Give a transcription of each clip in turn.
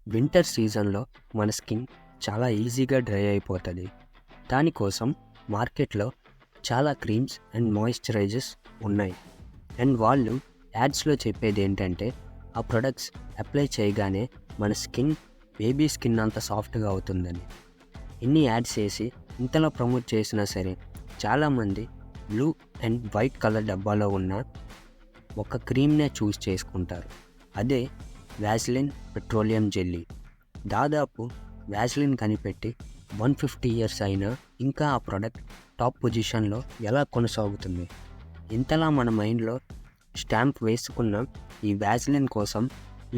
Winter సీజన్లో మన skin చాలా ఈజీగా డ్రై అయిపోతుంది. దానికోసం మార్కెట్లో చాలా క్రీమ్స్ అండ్ మాయిశ్చరైజర్స్ ఉన్నాయి. అండ్ వాళ్ళు యాడ్స్లో చెప్పేది ఏంటంటే ఆ ప్రొడక్ట్స్ అప్లై చేయగానే మన స్కిన్ బేబీ స్కిన్ అంత సాఫ్ట్గా అవుతుందని. ఇన్ని యాడ్స్ వేసి ఇంతలో ప్రమోట్ చేసినా సరే చాలామంది బ్లూ అండ్ వైట్ కలర్ డబ్బాలో ఉన్న ఒక క్రీమ్నే చూస్ చేసుకుంటారు. అదే వ్యాస్లిన్ పెట్రోలియం జెల్లీ. దాదాపు వ్యాస్లిన్ కనిపెట్టి 150 years అయినా ఇంకా ఆ ప్రోడక్ట్ టాప్ పొజిషన్లో ఎలా కొనసాగుతుంది? ఇంతలా మన మైండ్లో స్టాంప్ వేసుకున్న ఈ వ్యాస్లిన్ కోసం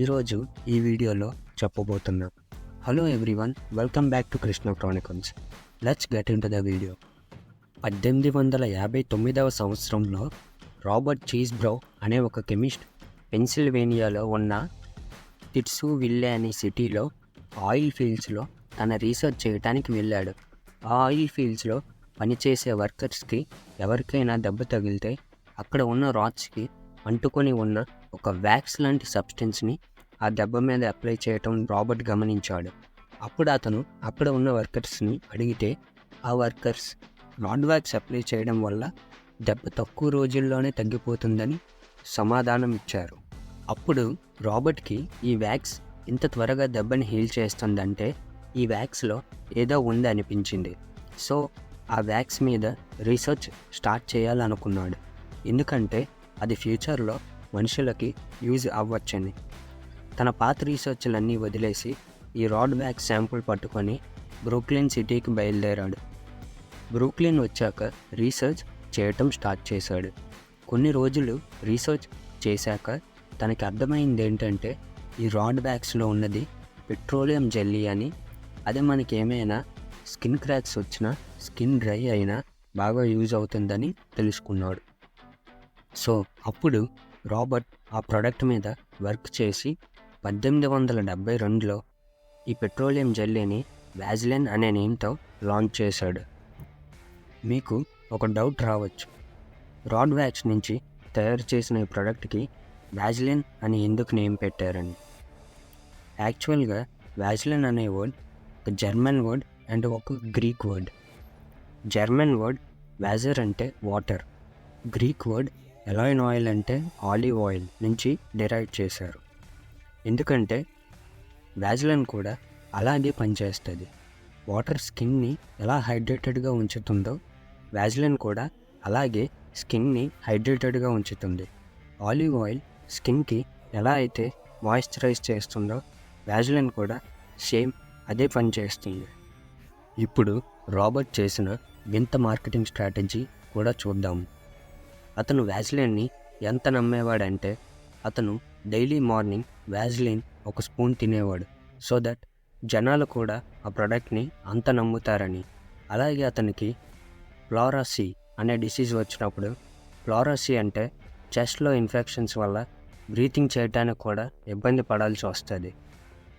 ఈరోజు ఈ వీడియోలో చెప్పబోతున్నాం. Hello everyone, welcome back to Krishna chronicles. Let's get into the video. 1859వ సంవత్సరంలో రాబర్ట్ చీజ్బ్రో అనే ఒక కెమిస్ట్ పెన్సిల్వేనియాలో ఉన్న టిట్సువిల్లే అనే సిటీలో ఆయిల్ ఫీల్డ్స్లో తన రీసెర్చ్ చేయడానికి వెళ్ళాడు. ఆ ఆయిల్ ఫీల్డ్స్లో పనిచేసే వర్కర్స్కి ఎవరికైనా దెబ్బ తగిలితే అక్కడ ఉన్న రాడ్స్కి అంటుకొని ఉన్న ఒక వ్యాక్స్ లాంటి సబ్స్టెన్స్ని ఆ దెబ్బ మీద అప్లై చేయటం రాబర్ట్ గమనించాడు. అప్పుడు అతను అక్కడ ఉన్న వర్కర్స్ని అడిగితే ఆ వర్కర్స్ రాడ్ వ్యాక్స్ అప్లై చేయడం వల్ల దెబ్బ తక్కువ రోజుల్లోనే తగ్గిపోతుందని సమాధానం ఇచ్చారు. అప్పుడు రాబర్ట్కి ఈ వ్యాక్స్ ఇంత త్వరగా దెబ్బని హీల్ చేస్తుందంటే ఈ వ్యాక్స్లో ఏదో ఉంది అనిపించింది. సో ఆ వ్యాక్స్ మీద రీసెర్చ్ స్టార్ట్ చేయాలనుకున్నాడు. ఎందుకంటే అది ఫ్యూచర్లో మనుషులకి యూజ్ అవ్వచ్చని. తన పాత రీసెర్చ్లన్నీ వదిలేసి ఈ రాడ్ వ్యాక్స్ శాంపుల్ పట్టుకొని బ్రూక్లిన్ సిటీకి బయలుదేరాడు. బ్రూక్లిన్ వచ్చాక రీసెర్చ్ చేయటం స్టార్ట్ చేశాడు. కొన్ని రోజులు రీసెర్చ్ చేశాక తనకి అర్థమైంది ఏంటంటే ఈ రాడ్ వ్యాక్స్లో ఉన్నది పెట్రోలియం జెల్లీ అని. అదే మనకి ఏమైనా స్కిన్ క్రాక్స్ వచ్చినా, స్కిన్ డ్రై అయినా బాగా యూజ్ అవుతుందని తెలుసుకున్నాడు. సో అప్పుడు రాబర్ట్ ఆ ప్రోడక్ట్ మీద వర్క్ చేసి 1872లో ఈ పెట్రోలియం జెల్లీని వ్యాస్లిన్ అనే నేమ్తో లాంచ్ చేశాడు. మీకు ఒక డౌట్ రావచ్చు, రాడ్ వ్యాక్స్ నుంచి తయారు చేసిన ఈ ప్రోడక్ట్కి వ్యాస్లిన్ అని ఎందుకు నేమ్ పెట్టారని. యాక్చువల్గా వ్యాస్లిన్ అనే వర్డ్ ఒక జర్మన్ వర్డ్ అండ్ ఒక గ్రీక్ వర్డ్. జర్మన్ వర్డ్ వ్యాజర్ అంటే వాటర్, గ్రీక్ వర్డ్ ఎలాయిన్ ఆయిల్ అంటే ఆలివ్ ఆయిల్ నుంచి డిరైవ్ చేశారు. ఎందుకంటే వ్యాస్లిన్ కూడా అలాగే పనిచేస్తుంది. వాటర్ స్కిన్ని ఎలా హైడ్రేటెడ్గా ఉంచుతుందో వ్యాస్లిన్ కూడా అలాగే స్కిన్ని హైడ్రేటెడ్గా ఉంచుతుంది. ఆలివ్ ఆయిల్ స్కిన్కి ఎలా అయితే మాయిశ్చరైజ్ చేస్తుందో వ్యాస్లిన్ కూడా సేమ్ అదే పని చేస్తుంది. ఇప్పుడు రాబర్ట్ చేసిన వింత మార్కెటింగ్ స్ట్రాటజీ కూడా చూద్దాము. అతను వ్యాస్లిన్ని ఎంత నమ్మేవాడంటే అతను డైలీ మార్నింగ్ వ్యాస్లిన్ ఒక స్పూన్ తినేవాడు. సో దట్ జనాలు కూడా ఆ ప్రోడక్ట్ని అంత నమ్ముతారని. అలాగే అతనికి ఫ్లోరాసీ అనే డిసీజ్ వచ్చినప్పుడు, ఫ్లోరాసీ అంటే చెస్ట్లో ఇన్ఫెక్షన్స్ వల్ల బ్రీతింగ్ చేయడానికి కూడా ఇబ్బంది పడాల్సి వస్తుంది.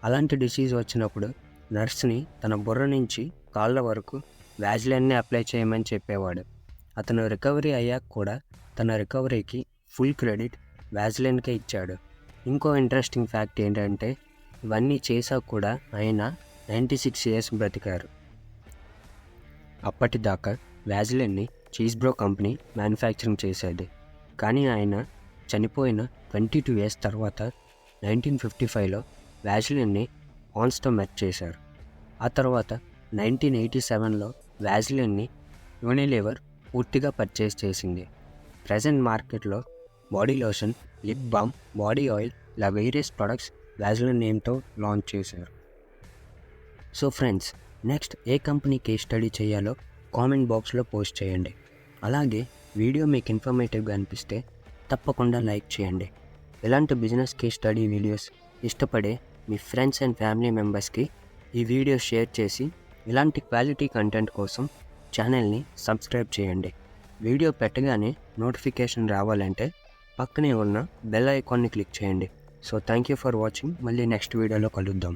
అలాంటి డిసీజ్ వచ్చినప్పుడు నర్స్ని తన బుర్ర నుంచి కాళ్ళ వరకు వ్యాస్లిన్ని అప్లై చేయమని చెప్పేవాడు. అతను రికవరీ అయ్యాక కూడా తన రికవరీకి ఫుల్ క్రెడిట్ వ్యాస్లిన్కే ఇచ్చాడు. ఇంకో ఇంట్రెస్టింగ్ ఫ్యాక్ట్ ఏంటంటే ఇవన్నీ చేశాక కూడా ఆయన 96 years బ్రతికారు. అప్పటిదాకా వ్యాస్లిన్ని చీజ్బ్రో కంపెనీ మ్యానుఫ్యాక్చరింగ్ చేసేది. కానీ ఆయన చనిపోయిన 22 years తర్వాత 1955లో వ్యాస్లిన్ని పాండ్స్తో మెర్జ్ చేశారు. ఆ తర్వాత 1987లో వ్యాస్లిన్ని యూనిలివర్ పూర్తిగా పర్చేస్ చేసింది. ప్రజెంట్ మార్కెట్లో body lotion, lip balm, body oil ఇలా వేరియస్ ప్రొడక్ట్స్ వ్యాస్లిన్ నేమ్తో లాంచ్ చేశారు. సో ఫ్రెండ్స్, నెక్స్ట్ ఏ కంపెనీ కేస్ స్టడీ చేయాలో కామెంట్ బాక్స్లో పోస్ట్ చేయండి. అలాగే వీడియో మీకు ఇన్ఫర్మేటివ్గా అనిపిస్తే తప్పకుండా లైక్ చేయండి. ఇలాంటి బిజినెస్ కేస్ స్టడీ వీడియోస్ ఇష్టపడే మీ ఫ్రెండ్స్ అండ్ ఫ్యామిలీ మెంబర్స్కి ఈ వీడియో షేర్ చేసి ఇలాంటి క్వాలిటీ కంటెంట్ కోసం ఛానల్ని సబ్స్క్రైబ్ చేయండి. వీడియో పెట్టగానే నోటిఫికేషన్ రావాలంటే పక్కనే ఉన్న బెల్ ఐకాన్ని క్లిక్ చేయండి. So thank you for watching. మళ్ళీ నెక్స్ట్ వీడియోలో కలుద్దాం.